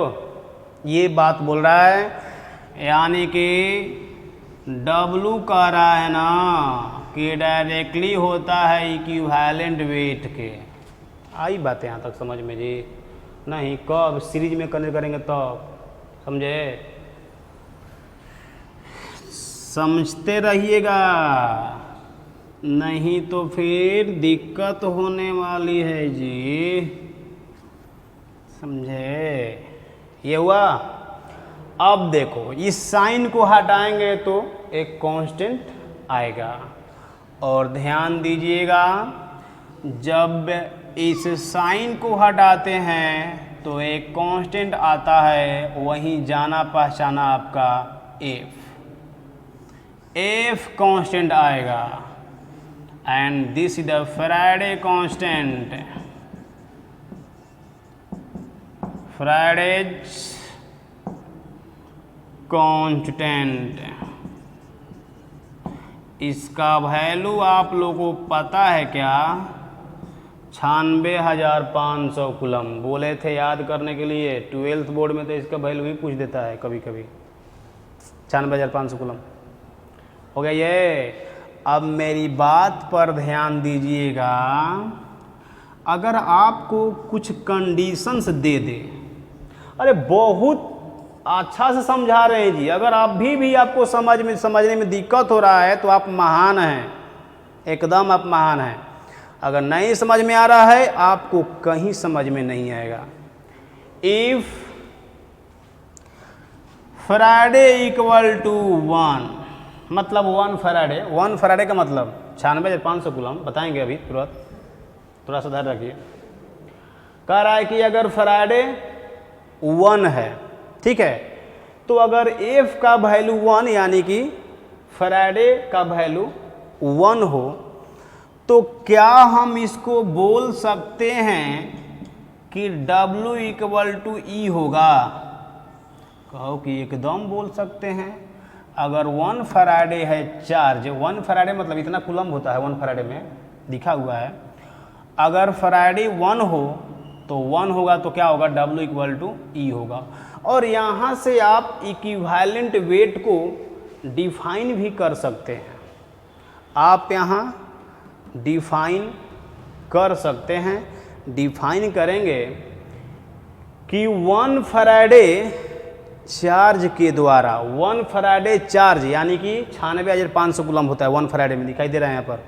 ये बात बोल रहा है, यानी कि W कह रहा है ना कि डायरेक्टली होता है इक्विवेलेंट वेट के। आई बात यहाँ तक समझ में जी? नहीं, कब सीरीज में कनेक्ट करेंगे तब समझे? समझते रहिएगा, नहीं तो फिर दिक्कत होने वाली है जी, समझे? ये हुआ। अब देखो, इस साइन को हटाएंगे तो एक कांस्टेंट आएगा, और ध्यान दीजिएगा जब इस साइन को हटाते हैं तो एक कांस्टेंट आता है, वहीं जाना पहचाना आपका एफ कांस्टेंट आएगा, and this is the Faraday constant, Faraday's constant. इसका वैल्यू आप लोगों को पता है क्या? 96,500 कूलम। बोले थे याद करने के लिए, 12th बोर्ड में तो इसका वैल्यू भी पूछ देता है कभी कभी। 96,500 कूलम हो गया ये। अब मेरी बात पर ध्यान दीजिएगा, अगर आपको कुछ कंडीशंस दे दे, अरे बहुत अच्छा से समझा रहे हैं जी, अगर आप भी आपको समझने में दिक्कत हो रहा है तो आप महान हैं, एकदम आप महान हैं। अगर नहीं समझ में आ रहा है, आपको कहीं समझ में नहीं आएगा। इफ फैराडे इक्वल टू 1, मतलब 1 फैराडे का मतलब 96,500 कूलम, बताएंगे अभी तुरंत, थोड़ा सा धैर्य रखिए। कह रहा है कि अगर फैराडे 1 है, ठीक है, तो अगर एफ का वैल्यू 1 यानी कि फैराडे का वैल्यू 1 हो, तो क्या हम इसको बोल सकते हैं कि W इक्वल टू ई होगा? कहो कि एकदम बोल सकते हैं। अगर 1 फैराडे है चार्ज, 1 फैराडे मतलब इतना कूलम होता है 1 फैराडे में, लिखा हुआ है। अगर फैराडे 1 हो तो 1 होगा तो क्या होगा? W इक्वल टू ई होगा। और यहाँ से आप इक्विवेलेंट वेट को डिफाइन भी कर सकते हैं। आप यहाँ डिफाइन कर सकते हैं। डिफाइन करेंगे कि 1 फैराडे चार्ज के द्वारा, 1 फैराडे चार्ज यानी कि 96,500 कूलम होता है 1 फैराडे में, दिखाई दे रहा है यहाँ पर।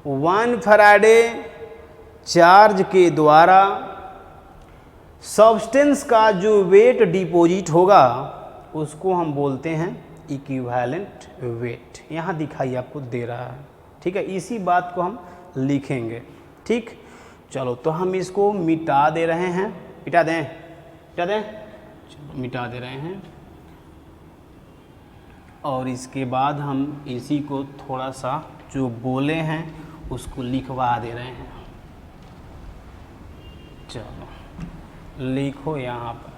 1 फैराडे चार्ज के द्वारा सब्सटेंस का जो वेट डिपॉजिट होगा उसको हम बोलते हैं इक्विवेलेंट वेट। यहाँ दिखाई आपको दे रहा है, ठीक है। इसी बात को हम लिखेंगे, ठीक। चलो तो हम इसको मिटा दे रहे हैं, मिटा दें, चलो मिटा दे रहे हैं। और इसके बाद हम इसी को थोड़ा सा जो बोले हैं उसको लिखवा दे रहे हैं। चलो लिखो यहाँ पर,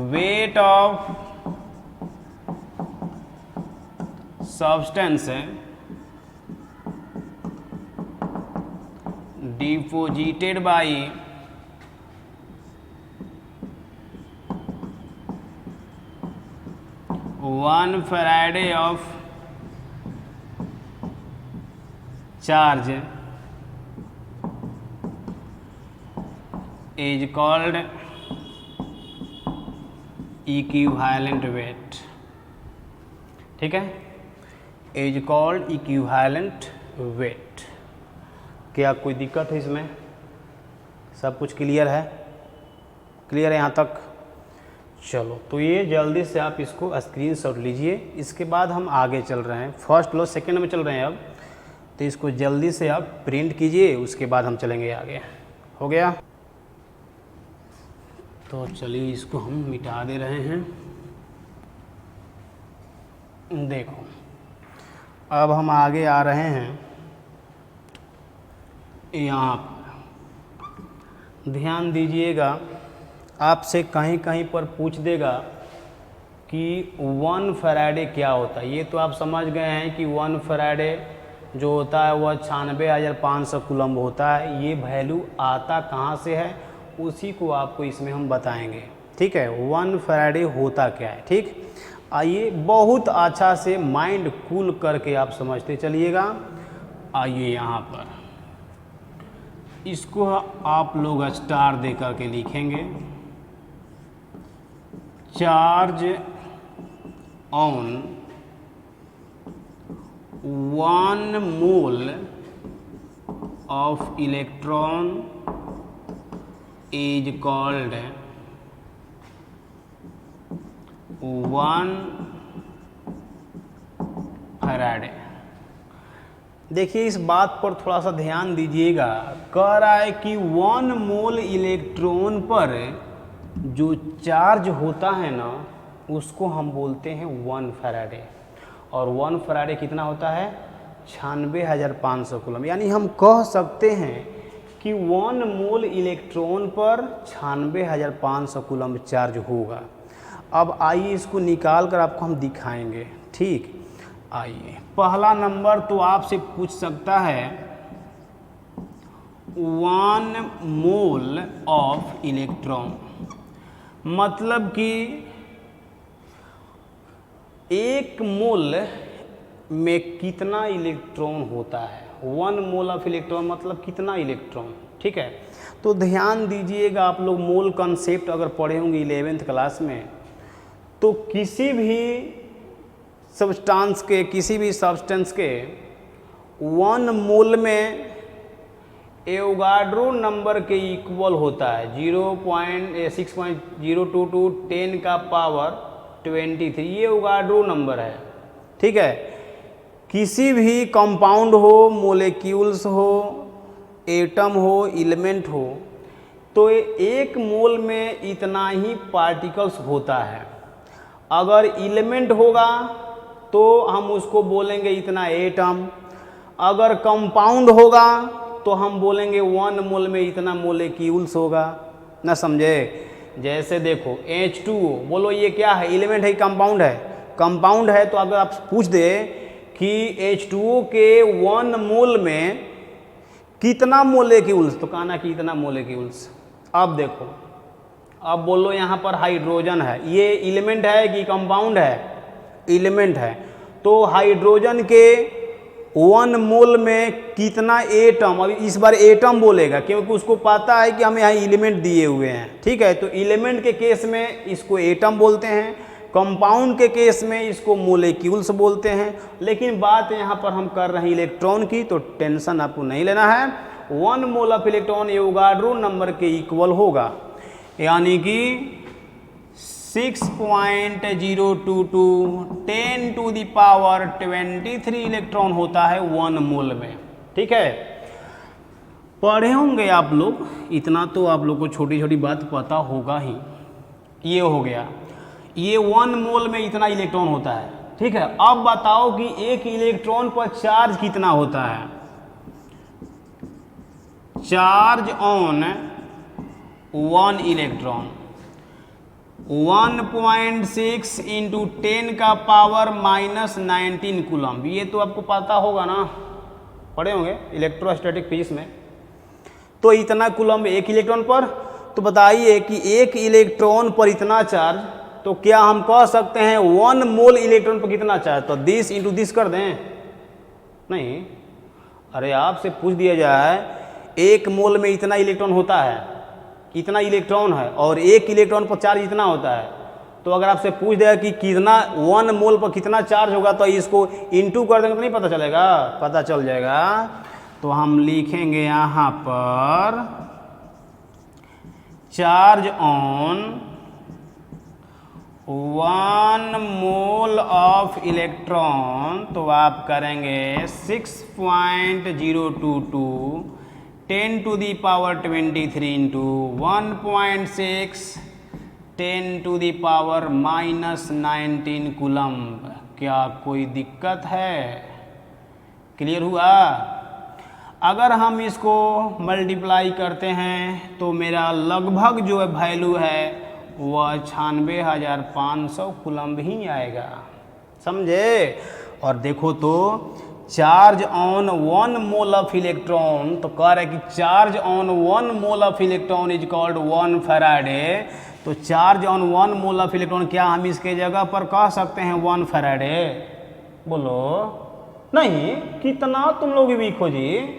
wait of substance deposited by one Faraday of charge is called equivalent weight, ठीक है, is called equivalent weight। क्या कोई दिक्कत है इसमें? सब कुछ क्लियर है? क्लियर है यहाँ तक? चलो तो ये जल्दी से आप इसको स्क्रीनशॉट लीजिए। इसके बाद हम आगे चल रहे हैं, फर्स्ट लॉ सेकंड में चल रहे हैं अब, तो इसको जल्दी से आप प्रिंट कीजिए, उसके बाद हम चलेंगे आगे। हो गया? तो चलिए इसको हम मिटा दे रहे हैं। देखो अब हम आगे आ रहे हैं यहाँ पर, ध्यान दीजिएगा। आपसे कहीं कहीं पर पूछ देगा कि 1 फैराडे क्या होता है। ये तो आप समझ गए हैं कि 1 फैराडे जो होता है वह 96,500 कूलम्ब होता है। ये वैल्यू आता कहाँ से है उसी को आपको इसमें हम बताएंगे, ठीक है। 1 फैराडे होता क्या है, ठीक। आइए बहुत अच्छा से माइंड कूल करके आप समझते चलिएगा। आइए यहाँ पर इसको आप लोग स्टार दे करके लिखेंगे। Charge on 1 mole of electron is called 1 Faraday. देखिए इस बात पर थोड़ा सा ध्यान दीजिएगा। कह रहा है कि 1 मोल इलेक्ट्रॉन पर जो चार्ज होता है ना उसको हम बोलते हैं 1 फैराडे। और 1 फैराडे कितना होता है? 96,500 कूलम्ब। यानी हम कह सकते हैं कि 1 मोल इलेक्ट्रॉन पर 96,500 कूलम्ब चार्ज होगा। अब आइए इसको निकाल कर आपको हम दिखाएंगे, ठीक। आइए पहला नंबर तो आपसे पूछ सकता है 1 मोल ऑफ इलेक्ट्रॉन, मतलब कि 1 मोल में कितना इलेक्ट्रॉन होता है। 1 मोल ऑफ इलेक्ट्रॉन मतलब कितना इलेक्ट्रॉन, ठीक है। तो ध्यान दीजिएगा, आप लोग मोल कॉन्सेप्ट अगर पढ़े होंगे 11th क्लास में, तो किसी भी सब्सटेंस के 1 मोल में एवोगाड्रो नंबर के इक्वल होता है 6.022 10 का पावर 23। ये एवोगाड्रो नंबर है, ठीक है। किसी भी कंपाउंड हो, मोलेक्यूल्स हो, एटम हो, एलिमेंट हो, तो 1 मोल में इतना ही पार्टिकल्स होता है। अगर एलिमेंट होगा तो हम उसको बोलेंगे इतना एटम। अगर कंपाउंड होगा तो हम बोलेंगे 1 मोल में इतना मोलेक्यूल्स होगा। ना समझे? जैसे देखो H2O, बोलो ये क्या है? एलिमेंट है, कंपाउंड है? कंपाउंड है। तो अगर आप पूछ दे कि H2O के 1 मोल में कितना मोलेक्यूल्स, तो कहना कि इतना मोलेक्यूल्स। अब देखो, अब बोलो यहाँ पर हाइड्रोजन है, ये एलिमेंट है कि कंपाउंड है? एलिमेंट है। तो हाइड्रोजन के 1 मोल में कितना एटम, अभी इस बार एटम बोलेगा क्योंकि उसको पता है कि हमें यहाँ एलिमेंट दिए हुए हैं, ठीक है। तो एलिमेंट के केस में इसको एटम बोलते हैं, कंपाउंड के केस में इसको मोलेक्यूल्स बोलते हैं। लेकिन बात यहाँ पर हम कर रहे हैं इलेक्ट्रॉन की, तो टेंशन आपको नहीं लेना है। 1 mole of electron Avogadro number के इक्वल होगा, यानी कि 6.022 10 टू द पावर 23 इलेक्ट्रॉन होता है 1 मोल में, ठीक है। पढ़े होंगे आप लोग, इतना तो आप लोग को छोटी छोटी बात पता होगा ही। ये हो गया, ये 1 मोल में इतना इलेक्ट्रॉन होता है, ठीक है। अब बताओ कि एक इलेक्ट्रॉन पर चार्ज कितना होता है? चार्ज ऑन 1 इलेक्ट्रॉन 1.6 इंटू 10 का पावर -19 कूलम्ब। ये तो आपको पता होगा ना, पढ़े होंगे इलेक्ट्रोस्टैटिक फिजिक्स में। तो इतना कूलम्ब एक इलेक्ट्रॉन पर। तो बताइए कि एक इलेक्ट्रॉन पर इतना चार्ज, तो क्या हम कह सकते हैं 1 मोल इलेक्ट्रॉन पर कितना चार्ज? तो दिस इंटू दिस कर दें? नहीं। अरे आपसे पूछ दिया जाए 1 मोल में इतना इलेक्ट्रॉन होता है, इतना इलेक्ट्रॉन है, और 1 इलेक्ट्रॉन पर चार्ज इतना होता है, तो अगर आपसे पूछ देगा कि कितना 1 मोल पर कितना चार्ज होगा, तो इसको इंटू कर देंगे तो नहीं पता चलेगा? पता चल जाएगा। तो हम लिखेंगे यहाँ पर चार्ज ऑन ऑफ इलेक्ट्रॉन तो आप करेंगे 6.022 10 to the power 23 into 1.6 10 to the power -19 coulomb. क्या कोई दिक्कत है? क्लियर हुआ? अगर हम इसको मल्टीप्लाई करते हैं तो मेरा लगभग जो वैल्यू है वह 96,500 कूलम्ब ही आएगा। समझे? और देखो तो charge on 1 mole of electron, तो कह रहे कि charge on 1 mole of electron is called 1 Faraday. तो charge on 1 mole of electron, क्या हम इसके जगह पर कह सकते हैं 1 फैराडे? बोलो नहीं। कितना तुम लोग वीक हो जी।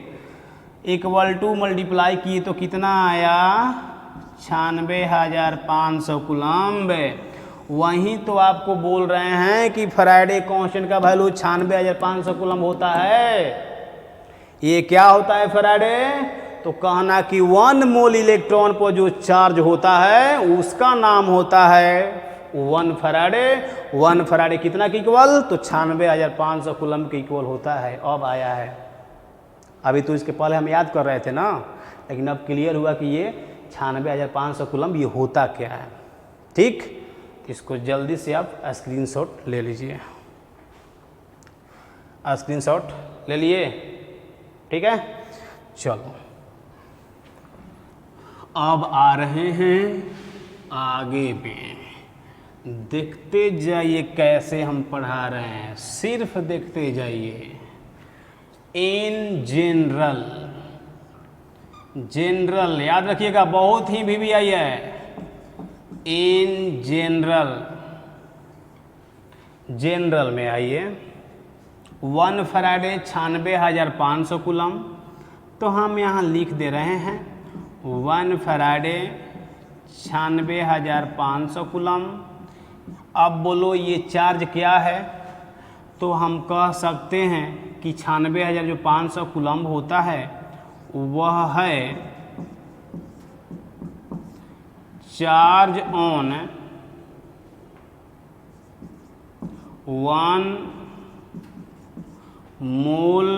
इक्वल टू मल्टीप्लाई किए तो कितना आया? 96,500 कूलम्ब। वहीं तो आपको बोल रहे हैं कि फैराडे कांस्टेंट का वैल्यू 96,500 कूलम्ब होता है। ये क्या होता है फैराडे? तो कहना कि 1 मोल इलेक्ट्रॉन पर जो चार्ज होता है उसका नाम होता है 1 फैराडे। 1 फैराडे कितना के इक्वल? तो 96,500 कूलम्ब के इक्वल होता है। अब आया है। अभी तो इसके पहले हम याद कर रहे थे ना, लेकिन अब क्लियर हुआ कि ये 96,500 कूलम्ब ये होता क्या है। ठीक, इसको जल्दी से आप स्क्रीनशॉट ले लीजिए। स्क्रीनशॉट ले लिए? ठीक है, चलो अब आ रहे हैं आगे पे। देखते जाइए कैसे हम पढ़ा रहे हैं, सिर्फ देखते जाइए। इन जनरल, जनरल याद रखिएगा, बहुत ही VVI है। इन जनरल, जनरल में आइए 1 फैराडे 96,500 कूलम्ब, तो हम यहाँ लिख दे रहे हैं 1 फैराडे 96,500 कूलम्ब। अब बोलो ये चार्ज क्या है? तो हम कह सकते हैं कि 96,500 कूलम्ब होता है वह है charge on 1 mole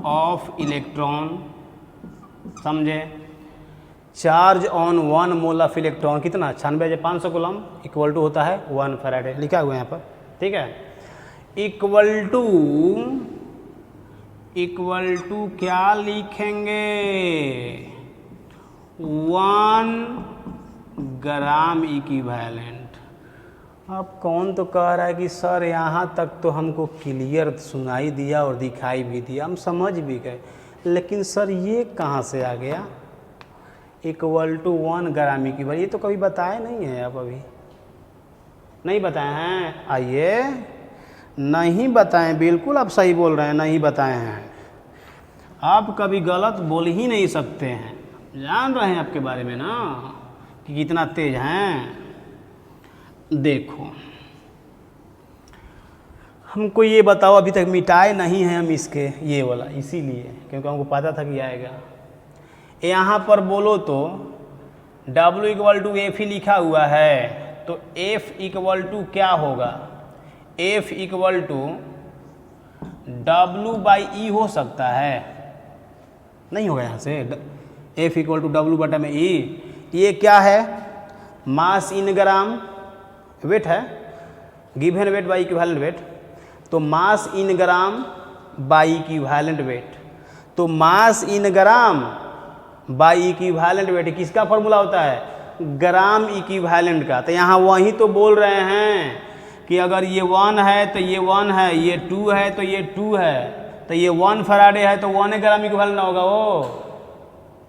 of electron. समझे? Charge on 1 mole of electron कितना? 96,500 कूलम्ब इक्वल टू होता है 1 फैराडे। लिखा हुआ है यहाँ पर। ठीक है, इक्वल टू क्या लिखेंगे? 1 ग्राम इक्विवेलेंट। अब कौन तो कह रहा है कि सर यहाँ तक तो हमको क्लियर सुनाई दिया और दिखाई भी दिया, हम समझ भी गए, लेकिन सर ये कहाँ से आ गया इक्वल टू 1 ग्राम इक्विवेलेंट? ये तो कभी बताए नहीं है आप, अभी नहीं बताए हैं। आइए, नहीं बताएं, बिल्कुल आप सही बोल रहे हैं, नहीं बताए हैं। आप कभी गलत बोल ही नहीं सकते हैं, जान रहे हैं आपके बारे में ना कि कितना तेज हैं। देखो हमको ये बताओ, अभी तक मिटाए नहीं हैं हम इसके ये वाला, इसीलिए क्योंकि हमको पता था कि आएगा। यहाँ पर बोलो तो W इक्वल टू F ही लिखा हुआ है, तो F इक्वल टू क्या होगा? F इक्वल टू W/E हो सकता है, नहीं होगा यहाँ से। F equal to W/E। ये क्या है? मास इन ग्राम, वेट है, given weight by equivalent weight. तो mass in gram by equivalent weight. तो mass in gram by equivalent weight किसका फॉर्मूला होता है? ग्राम इक्विवेलेंट का। तो यहाँ वही तो बोल रहे हैं कि अगर ये 1 है तो ये 1 है, ये 2 है तो ये 2 है, तो ये 1 फैराडे है तो 1 ग्राम इक्विवेलेंट ना होगा वो?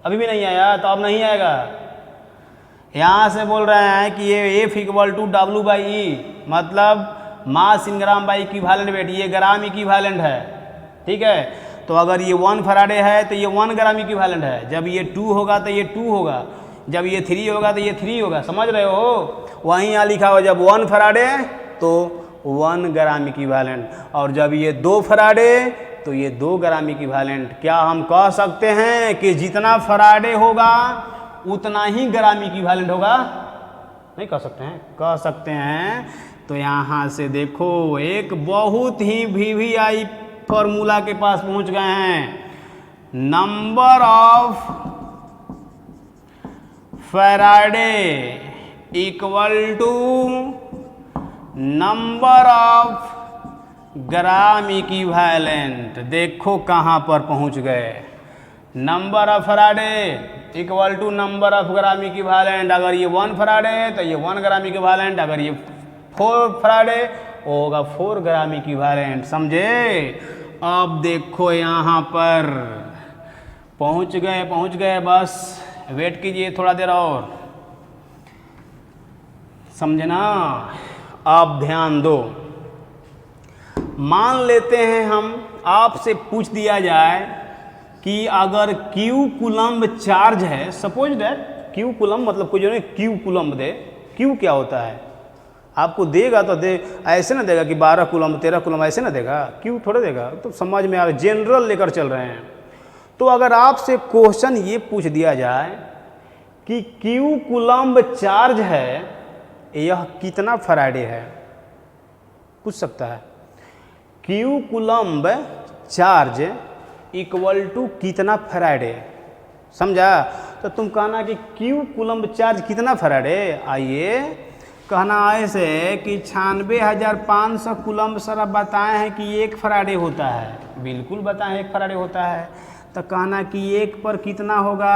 अभी भी नहीं आया, तो अब नहीं आएगा। यहाँ से बोल रहे हैं कि ये F इक्वल टू W/E, मतलब मास in gram by equivalent wait, ये ग्राम इक्विवेलेंट है। ठीक है, तो अगर ये 1 फैराडे है तो ये 1 ग्राम इक्विवेलेंट है। जब ये 2 होगा तो ये 2 होगा, जब ये 3 होगा तो ये 3 होगा। समझ रहे हो? वहीं यहाँ लिखा हुआ जब 1 फैराडे तो 1 ग्राम इक्विवेलेंट, और जब ये 2 फैराडे तो ये 2 ग्राम इक्विवेलेंट। क्या हम कह सकते हैं कि जितना फैराडे होगा उतना ही ग्राम इक्विवेलेंट होगा? नहीं कह सकते हैं। कह सकते हैं तो यहाँ से देखो एक बहुत ही वीवीआई फॉर्मूला के पास पहुँच गए हैं। Number of faraday equal to number of gram equivalent. देखो कहाँ पर पहुँच गए। Number of faraday equal to number of gram equivalent. अगर ये 1 फैराडे तो ये 1 ग्राम इक्विवेलेंट, अगर ये 4 फैराडे वो होगा 4 ग्राम इक्विवेलेंट। समझे? अब देखो यहाँ पर पहुँच गए। बस वेट कीजिए थोड़ा देर और, समझे ना? अब ध्यान दो। मान लेते हैं हम, आपसे पूछ दिया जाए कि अगर Q कूलम्ब चार्ज है, सपोज दैट Q कूलम्ब, मतलब कोई जो है Q कूलम्ब दे। Q क्या होता है? आपको देगा तो दे, ऐसे ना देगा कि 12 कूलम्ब 13 कूलम्ब, ऐसे ना देगा। Q थोड़े देगा। तो समझ में आ, जनरल लेकर चल रहे हैं। तो अगर आपसे क्वेश्चन ये पूछ दिया जाए कि Q कूलम्ब चार्ज है, यह कितना फैराडे है, पूछ सकता है। Q coulomb charge equal to कितना फैराडे, समझा? तो तुम कहना कि Q कूलम्ब चार्ज कितना फैराडे। आइए कहना ऐसे कि 96,500 कूलम्ब सर आप बताए हैं कि 1 फैराडे होता है। बिल्कुल बताएं 1 फैराडे होता है। तो कहना कि 1 पर कितना होगा,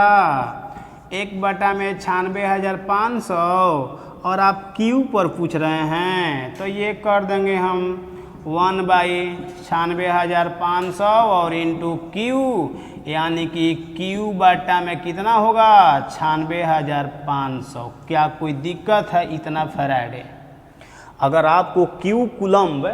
1/96,500, और आप Q पर पूछ रहे हैं तो ये कर देंगे हम 1/96,500 और इंटू Q, यानी कि Q बटा में कितना होगा 96,500। क्या कोई दिक्कत है? इतना फैराडे। अगर आपको Q कूलम्ब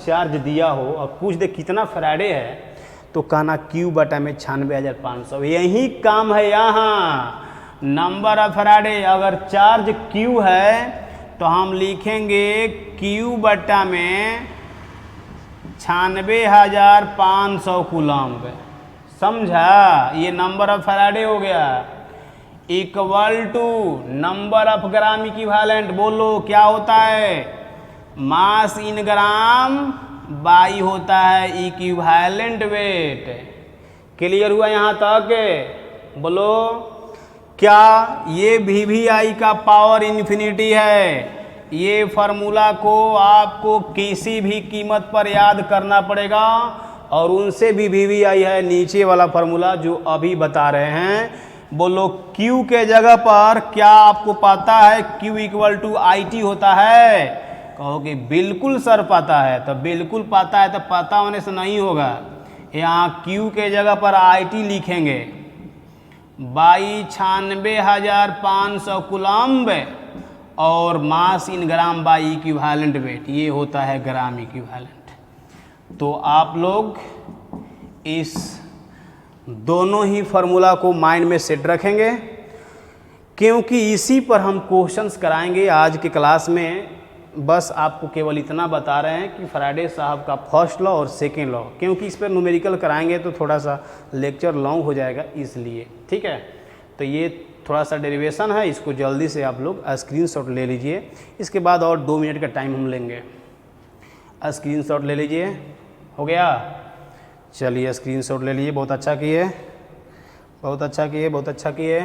चार्ज दिया हो और पूछ दे कितना फैराडे है, तो कहना Q बटा में 96,500। यही काम है यहाँ। नंबर ऑफ फैराडे, अगर चार्ज Q है तो हम लिखेंगे Q बटा में 96,500 कूलम्ब। समझा? ये नंबर ऑफ फैराडे हो गया। Equal to number of gram equivalent. बोलो क्या होता है? मास इन ग्राम बाई होता है इक्विवेलेंट वेट। क्लियर हुआ यहाँ तक? बोलो क्या ये वीवीआई का पावर इन्फिनिटी है? ये फार्मूला को आपको किसी भी कीमत पर याद करना पड़ेगा, और उनसे भी वीवीआई है नीचे वाला फार्मूला जो अभी बता रहे हैं। बोलो Q के जगह पर क्या आपको पता है Q इक्वल टू IT होता है? कहोगे बिल्कुल सर पता है। तो बिल्कुल पता है तो पता होने से नहीं होगा। यहाँ Q के जगह पर IT लिखेंगे, बाई 96,500 कूलम्ब और मास in gram by equivalent wait, ये होता है ग्राम इक्विवेलेंट। तो आप लोग इस दोनों ही फार्मूला को माइंड में सेट रखेंगे, क्योंकि इसी पर हम क्वेश्चंस कराएंगे आज की क्लास में। बस आपको केवल इतना बता रहे हैं कि फैराडे साहब का फर्स्ट लॉ और सेकेंड लॉ, क्योंकि इस पर न्यूमेरिकल कराएंगे तो थोड़ा सा लेक्चर लॉन्ग हो जाएगा इसलिए। ठीक है, तो ये थोड़ा सा डेरिवेशन है, इसको जल्दी से आप लोग स्क्रीनशॉट ले लीजिए। इसके बाद और 2 मिनट का टाइम हम लेंगे। स्क्रीनशॉट ले लीजिए। हो गया? चलिए स्क्रीनशॉट ले लीजिए। बहुत अच्छा किए, बहुत अच्छा किए, बहुत अच्छा किए।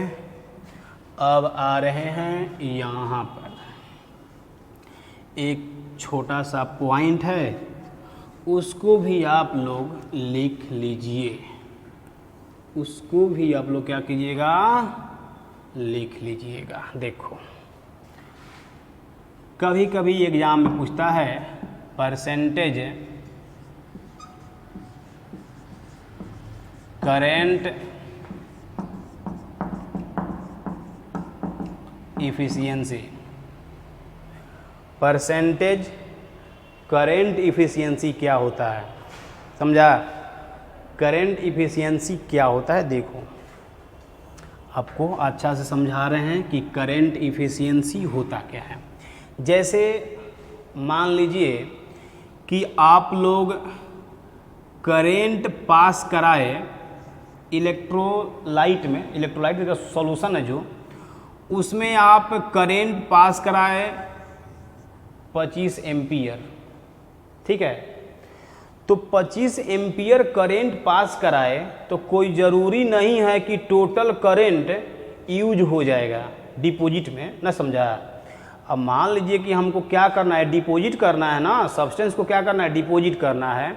अब आ रहे हैं यहाँ पर एक छोटा सा पॉइंट है, उसको भी आप लोग लिख लीजिए। उसको भी आप लोग क्या कीजिएगा, लिख लीजिएगा। देखो कभी कभी एग्जाम में पूछता है percentage current efficiency. Percentage current efficiency क्या होता है? समझा? करेंट इफिशियंसी क्या होता है? देखो आपको अच्छा से समझा रहे हैं कि करेंट इफिशियंसी होता क्या है। जैसे मान लीजिए कि आप लोग करेंट पास कराए इलेक्ट्रोलाइट में, इलेक्ट्रोलाइट का सॉल्यूशन है जो, उसमें आप करेंट पास कराए 25 एम्पियर, ठीक है। तो 25 एम्पियर करंट पास कराए तो कोई ज़रूरी नहीं है कि टोटल करंट यूज हो जाएगा डिपॉजिट में, ना समझा। अब मान लीजिए कि हमको क्या करना है, डिपॉजिट करना है ना, सब्सटेंस को क्या करना है, डिपॉजिट करना है।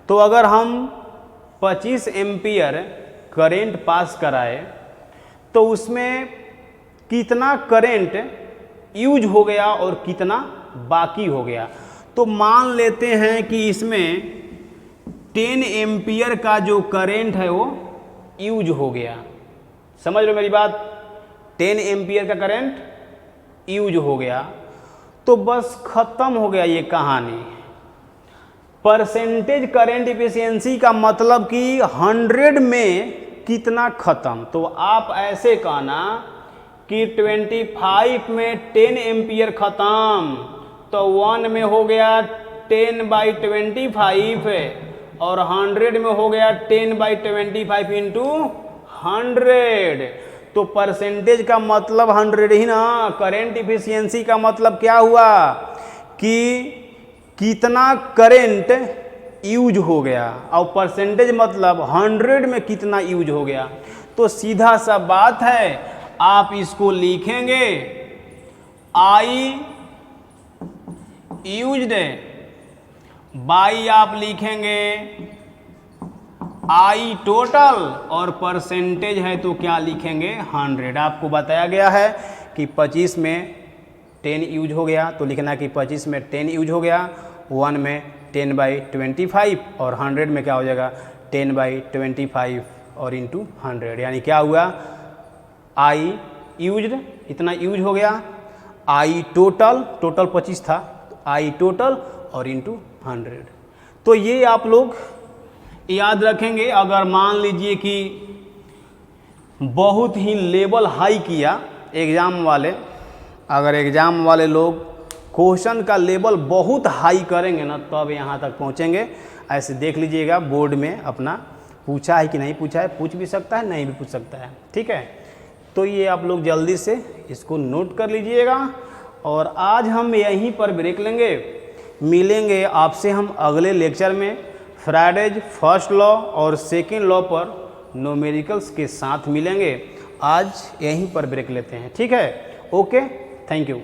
तो अगर हम 25 एम्पियर करंट पास कराए तो उसमें कितना करंट यूज हो गया और कितना बाकी हो गया। तो मान लेते हैं कि इसमें 10 एम्पियर का जो करंट है वो यूज हो गया, समझ लो मेरी बात। 10 एम्पियर का करंट यूज हो गया तो बस खत्म हो गया ये कहानी। परसेंटेज करंट इफिशियंसी का मतलब कि 100 में कितना खत्म। तो आप ऐसे कहना कि 25 में 10 एम्पियर खत्म, तो 1 में हो गया 10/25 और 100 में हो गया 10/25 इंटू 100। तो परसेंटेज का मतलब 100 ही ना। करंट इफिशियंसी का मतलब क्या हुआ कि कितना करंट यूज हो गया, और परसेंटेज मतलब 100 में कितना यूज हो गया। तो सीधा सा बात है, आप इसको लिखेंगे आई यूज्ड बाई, आप लिखेंगे आई टोटल, और परसेंटेज है तो क्या लिखेंगे 100। आपको बताया गया है कि 25 में 10 यूज हो गया तो लिखना कि 25 में 10 यूज हो गया, 1 में 10/25 और 100 में क्या हो जाएगा 10/25 और इंटू 100। यानी क्या हुआ, आई यूज्ड इतना यूज हो गया, आई टोटल 25 था, आई टोटल और इंटू 100। तो ये आप लोग याद रखेंगे। अगर मान लीजिए कि बहुत ही लेवल हाई किया एग्ज़ाम वाले, अगर एग्ज़ाम वाले लोग क्वेश्चन का लेवल बहुत हाई करेंगे ना, तब यहाँ तक पहुँचेंगे। ऐसे देख लीजिएगा बोर्ड में अपना पूछा है कि नहीं पूछा है, पूछ भी सकता है नहीं भी पूछ सकता है, ठीक है। तो ये आप लोग जल्दी से इसको नोट कर लीजिएगा। और आज हम यहीं पर ब्रेक लेंगे, मिलेंगे आपसे हम अगले लेक्चर में। फ्राइडेज फर्स्ट लॉ और सेकेंड लॉ पर न्यूमेरिकल्स के साथ मिलेंगे। आज यहीं पर ब्रेक लेते हैं, ठीक है। Okay, thank you.